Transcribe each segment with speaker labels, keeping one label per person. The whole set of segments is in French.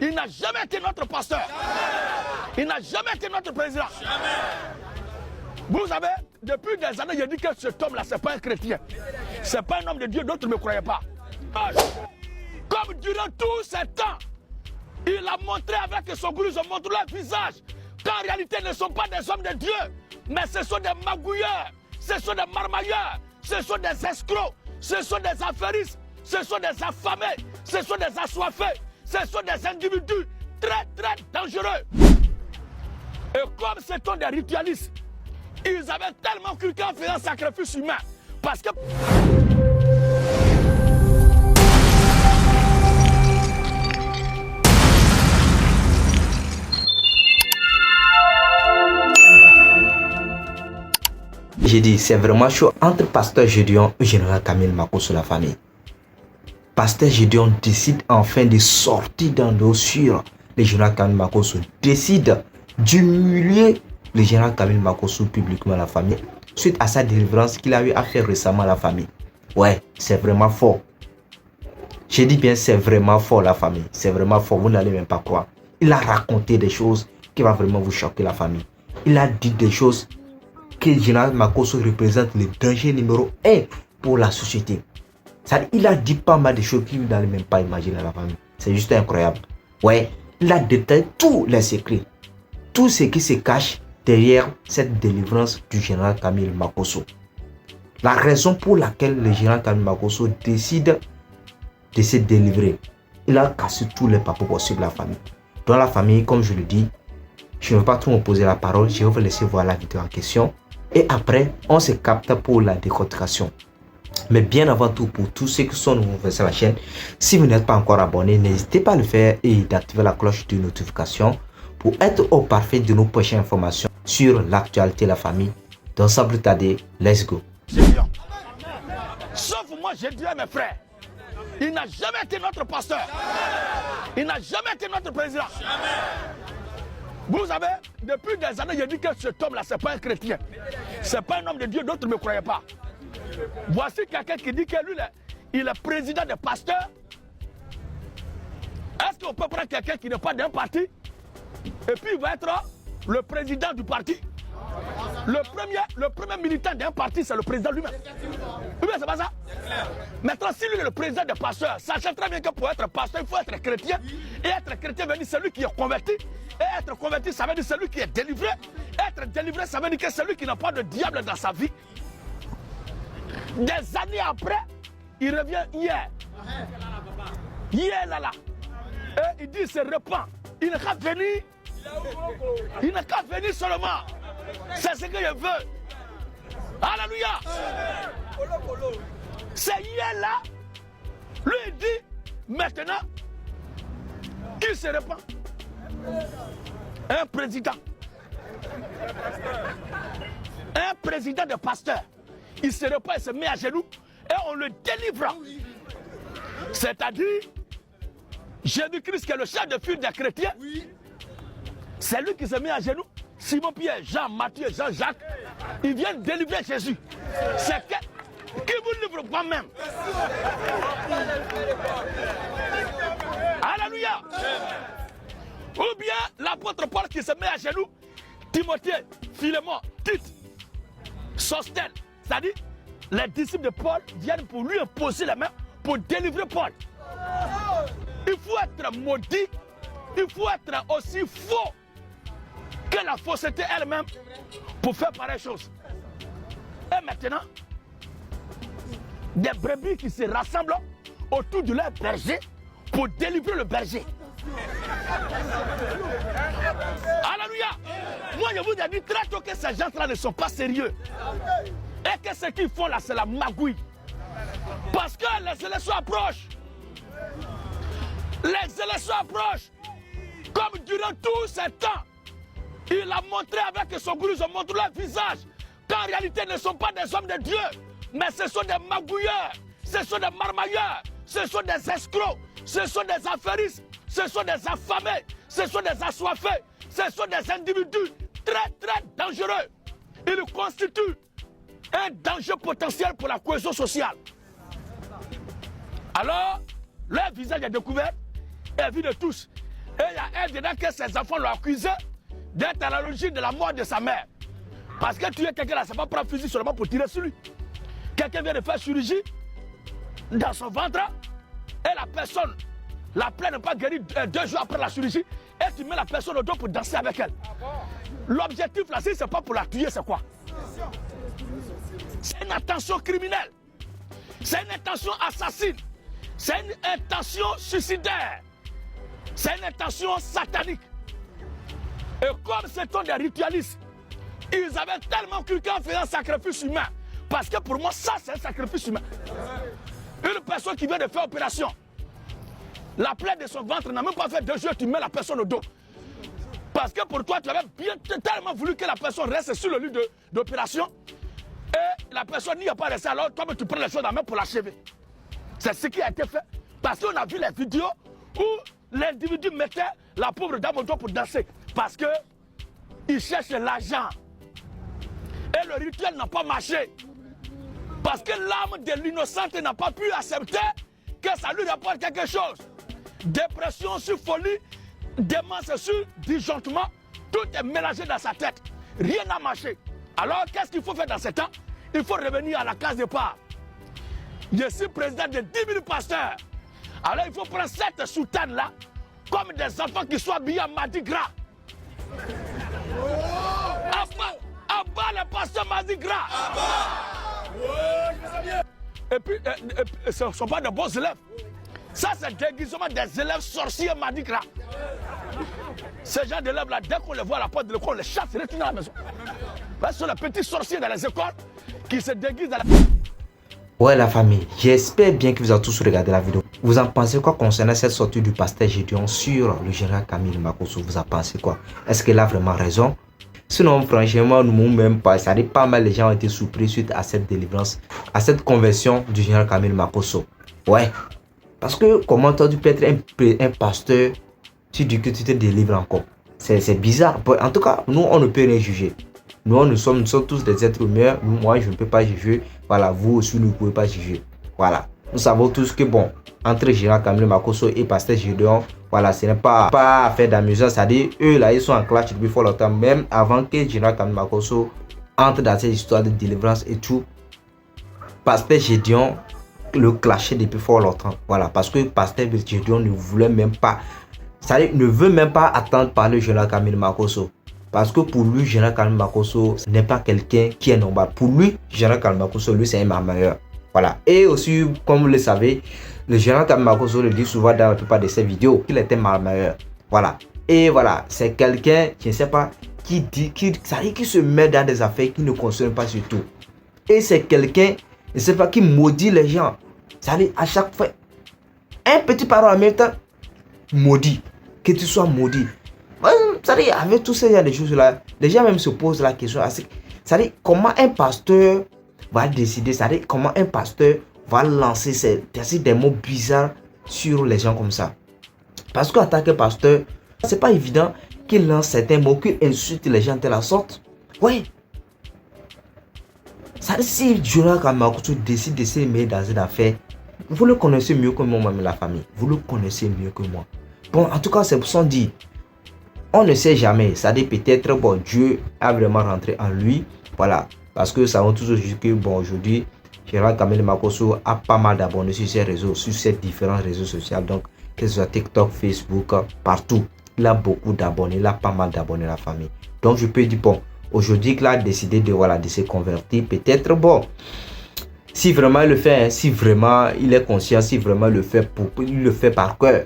Speaker 1: Il n'a jamais été notre pasteur. Il n'a jamais été notre président. Vous savez, depuis des années, je dis que cet homme-là, ce n'est pas un chrétien. Ce n'est pas un homme de Dieu, d'autres ne me croyaient pas. Comme durant tout ce temps, il a montré avec son gourou, ils ont montré leur visage, qu'en réalité, ce ne sont pas des hommes de Dieu, mais ce sont des magouilleurs, ce sont des marmailleurs, ce sont des escrocs, ce sont des affairistes, ce sont des affamés, ce sont des assoiffés, ce sont des individus très très dangereux. Et comme ce sont des ritualistes, ils avaient tellement cru qu'en faisant un sacrifice humain, parce que...
Speaker 2: J'ai dit, c'est vraiment chaud entre Pasteur Gédéon et Général Kamil Makosso, la famille. Pasteur Gédéon décide enfin de sortir d'un dos sur le Général Kamil Makosso, décide d'humilier le Général Kamil Makosso publiquement à la famille, suite à sa délivrance qu'il a eu à faire récemment à la famille. Ouais, c'est vraiment fort. J'ai dit bien, c'est vraiment fort la famille, c'est vraiment fort, vous n'allez même pas croire. Il a raconté des choses qui vont vraiment vous choquer la famille. Il a dit des choses que le général Makosso représente le danger numéro 1 pour la société. Il a dit pas mal de choses qu'il n'allait même pas imaginer à la famille. C'est juste incroyable. Ouais, il a détaillé tous les secrets, tout ce qui se cache derrière cette délivrance du général Kamil Makosso. La raison pour laquelle le général Kamil Makosso décide de se délivrer, il a cassé tous les papiers possibles à la famille. Dans la famille, comme je le dis, je ne veux pas trop me poser la parole, je vais vous laisser voir la vidéo en question. Et après, on se capte pour la décortication. Mais bien avant tout, pour tous ceux qui sont nouveaux sur la chaîne, si vous n'êtes pas encore abonné, n'hésitez pas à le faire et d'activer la cloche de notification pour être au parfait de nos prochaines informations sur l'actualité de la famille. Donc sans plus tarder, let's go.
Speaker 1: Sauf moi, j'ai dit à mes frères, il n'a jamais été notre pasteur. Il n'a jamais été notre président. Vous savez, depuis des années, je dis que cet homme-là, ce n'est pas un chrétien. Ce n'est pas un homme de Dieu, d'autres ne me croyaient pas. Voici quelqu'un qui dit que lui, il est président des pasteurs. Est-ce qu'on peut prendre quelqu'un qui n'est pas d'un parti et puis il va être le président du parti? Le premier militant d'un parti, c'est le président lui-même. Oui, mais c'est pas ça. Maintenant, si lui est le président des pasteurs, sachant très bien que pour être pasteur, il faut être chrétien. Et être chrétien veut dire celui qui est converti. Et être converti, ça veut dire celui qui est délivré. Être délivré, ça veut dire que celui qui n'a pas de diable dans sa vie. Des années après, il revient hier. Hier, là. Et il dit, il se repent. Il n'a qu'à venir. Il n'a qu'à venir seulement. C'est ce que je veux. Alléluia. C'est hier là. Lui il dit maintenant qu'il se répand. Un président de pasteur. Il se répand, il se met à genoux et on le délivre. C'est-à-dire Jésus-Christ qui est le chef de file des chrétiens. C'est lui qui se met à genoux. Simon Pierre, Jean, Matthieu, Jean-Jacques, ils viennent délivrer Jésus. C'est qui vous livre moi-même. Alléluia. Ou bien l'apôtre Paul qui se met à genoux, Timothée, Philémon, Tite, Sostène. C'est-à-dire, les disciples de Paul viennent pour lui imposer la main pour délivrer Paul. Il faut être maudit, il faut être aussi faux que la fausseté elle-même pour faire pareille chose. Et maintenant, des brebis qui se rassemblent autour de leur berger pour délivrer le berger. Alléluia. Moi je vous ai dit très tôt que ces gens-là ne sont pas sérieux. Et que ce qu'ils font là c'est la magouille. Parce que les élections approchent. Les élections approchent. Comme durant tout ce temps, il a montré avec son gourou, ils ont montré leur visage, qu'en réalité ne sont pas des hommes de Dieu, mais ce sont des magouilleurs, ce sont des marmailleurs, ce sont des escrocs, ce sont des affairistes, ce sont des affamés, ce sont des assoiffés, ce sont des individus très très dangereux. Ils constituent un danger potentiel pour la cohésion sociale. Alors, leur visage est découvert et vu de tous. Et il y a un dedans que ses enfants l'ont accusé d'être à l'origine de la mort de sa mère. Parce que tu es quelqu'un là, c'est pas prendre un fusil seulement pour tirer sur lui. Quelqu'un vient de faire chirurgie dans son ventre et la personne, la plaie n'est pas guérie 2 jours après la chirurgie et tu mets la personne au dos pour danser avec elle. L'objectif là, si c'est pas pour la tuer, c'est quoi? C'est une intention criminelle. C'est une intention assassine. C'est une intention suicidaire. C'est une intention satanique. Et comme ce sont des ritualistes, ils avaient tellement cru qu'en faisant un sacrifice humain, parce que pour moi, ça, c'est un sacrifice humain. Une personne qui vient de faire opération, la plaie de son ventre n'a même pas fait 2 jours, tu mets la personne au dos. Parce que pour toi, tu avais tellement voulu que la personne reste sur le lieu d'opération, et la personne n'y a pas resté, alors toi, tu prends les choses en main pour l'achever. C'est ce qui a été fait. Parce qu'on a vu les vidéos où l'individu mettait la pauvre dame au dos pour danser. Parce qu'il cherche l'argent. Et le rituel n'a pas marché. Parce que l'âme de l'innocente n'a pas pu accepter que ça lui rapporte quelque chose. Dépression sur folie, démence sur disjonctement, tout est mélangé dans sa tête. Rien n'a marché. Alors qu'est-ce qu'il faut faire dans ce temps? Il faut revenir à la case départ. Je suis président de 10 000 pasteurs. Alors il faut prendre cette soutane-là comme des enfants qui sont habillés en Mardi Gras. Abat les pasteurs Mardi Gras. Et puis, ce ne sont pas de bons élèves. Ça, c'est le déguisement des élèves sorciers Mardi Gras. Ces gens d'élèves-là, dès qu'on les voit à la porte de l'école, on les chasse, ils retournent à la maison. Ce sont les petits sorciers dans les écoles qui se déguisent dans la...
Speaker 2: Ouais la famille, j'espère bien que vous avez tous regardé la vidéo. Vous en pensez quoi concernant cette sortie du pasteur Gédéon sur le général Camille Makosso? Vous en pensez quoi? Est-ce qu'il a vraiment raison? Sinon franchement, nous même pas, ça dit pas mal de gens ont été surpris suite à cette délivrance, à cette conversion du général Camille Makosso. Ouais, parce que comment toi tu peux être un pasteur, tu dis que tu te délivres encore? C'est bizarre. En tout cas, nous on ne peut rien juger. Nous sommes tous des êtres humains. Moi, je ne peux pas juger. Voilà, vous aussi, vous ne pouvez pas juger. Voilà. Nous savons tous que, bon, entre général Camille Makosso et pasteur Gédéon, voilà, ce n'est pas affaire d'amusement. C'est-à-dire, eux, là, ils sont en clash depuis fort longtemps. Même avant que général Camille Makosso entre dans cette histoire de délivrance et tout, pasteur Gédéon le clashait depuis fort longtemps. Voilà, parce que pasteur Gédéon ne voulait même pas, c'est-à-dire, ne veut même pas attendre parler général Camille Makosso. Parce que pour lui, général Camille Makosso n'est pas quelqu'un qui est normal. Pour lui, général Camille Makosso, lui, c'est un meilleur. Voilà. Et aussi, comme vous le savez, le général Camille Makosso le dit souvent dans la plupart de ses vidéos qu'il était meilleur. Voilà. Et voilà, c'est quelqu'un, je ne sais pas, qui se met dans des affaires qui ne concernent pas sur tout. Et c'est quelqu'un, je ne sais pas, qui maudit les gens. C'est-à-dire, à chaque fois, un petit parole en même temps, maudit. Que tu sois maudit. C'est-à-dire, avec tous ces genre de choses-là, les gens même se posent la question. C'est-à-dire, comment un pasteur va décider, c'est-à-dire, comment un pasteur va lancer des mots bizarres sur les gens comme ça. Parce qu'en tant que pasteur, c'est pas évident qu'il lance certains mots, qu'il insulte les gens de la sorte. Oui. C'est-à-dire, si général Camille Makosso décide de se mettre dans une affaire, vous le connaissez mieux que moi, même la famille. Vous le connaissez mieux que moi. Bon, en tout cas, c'est pour ça dit. On ne sait jamais, ça dit peut-être, bon, Dieu a vraiment rentré en lui, voilà, parce que ça va toujours dire que, bon, aujourd'hui, général Camille Makosso a pas mal d'abonnés sur ces réseaux, sur ces différents réseaux sociaux, donc, que ce soit TikTok, Facebook, partout, il a beaucoup d'abonnés, il a pas mal d'abonnés la famille. Donc, je peux dire, bon, aujourd'hui, qu'il a décidé de, voilà, de se convertir, peut-être, bon, si vraiment il le fait, hein, si vraiment il est conscient, si vraiment il le fait par cœur.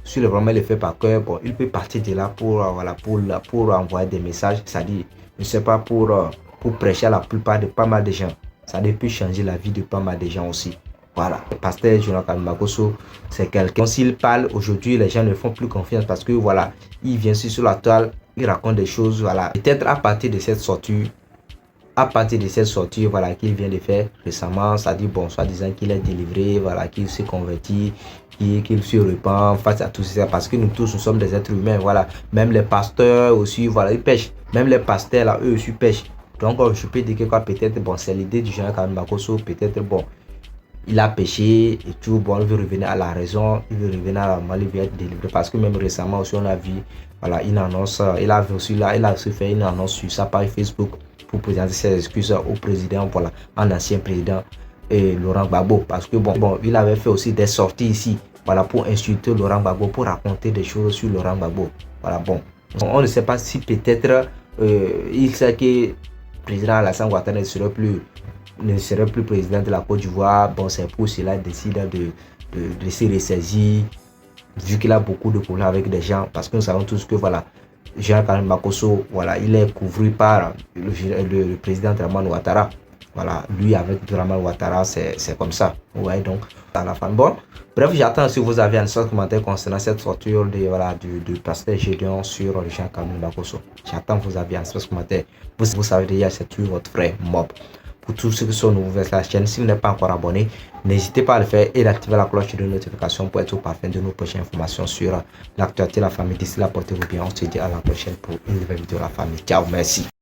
Speaker 2: Si vraiment il le fait par cœur, bon, il peut partir de là pour envoyer des messages, c'est-à-dire, je ne sais pas, pour prêcher à la plupart de pas mal de gens. Ça peut changer la vie de pas mal de gens aussi. Voilà. Le pasteur général Camille Makosso, c'est quelqu'un, s'il parle aujourd'hui, les gens ne font plus confiance parce que voilà, il vient sur la toile, il raconte des choses, voilà. Peut-être à partir de cette sortie, voilà, qu'il vient de faire récemment, ça dit, bon, soit disant qu'il est délivré, voilà, qu'il s'est converti, qu'il se repent face à tout ça, parce que nous tous, nous sommes des êtres humains, voilà. Même les pasteurs aussi, voilà, ils pêchent. Même les pasteurs, là, eux aussi pêchent. Donc, je peux dire que quoi, peut-être, bon, c'est l'idée du général Camille Makosso, peut-être, bon, il a péché et tout. Bon, il veut revenir à la raison, il veut revenir à la normale, il veut être délivré. Parce que même récemment aussi, on a vu, voilà, une annonce, il a aussi fait une annonce sur sa page Facebook pour présenter ses excuses au président, voilà, un ancien président, Laurent Gbagbo. Parce que bon, il avait fait aussi des sorties ici, voilà, pour insulter Laurent Gbagbo, pour raconter des choses sur Laurent Gbagbo. Voilà, bon, on ne sait pas si peut-être il sait que le président Alassane Ouattara ne serait plus président de la Côte d'Ivoire. Bon, c'est pour cela qu'il décide de se ressaisir, vu qu'il a beaucoup de problèmes avec des gens, parce que nous savons tous que voilà, Jean-Karim Makosso, voilà, il est couvert par le président Dramane Ouattara. Voilà, lui avec Dramane Ouattara, c'est comme ça. Ouais, donc à la fin. Bon, bref, j'attends si vous avez un seul commentaire concernant cette sortie du pasteur Gédéon sur Jean-Karim Makosso. J'attends vos avis en seul commentaire. Vous savez déjà, c'est toujours votre frère Mob. Pour tous ceux qui sont nouveaux vers la chaîne, si vous n'êtes pas encore abonné, n'hésitez pas à le faire et d'activer la cloche de notification pour être au parfum de nos prochaines informations sur l'actualité de la famille. D'ici là, portez-vous bien. On se dit à la prochaine pour une nouvelle vidéo de la famille. Ciao, merci.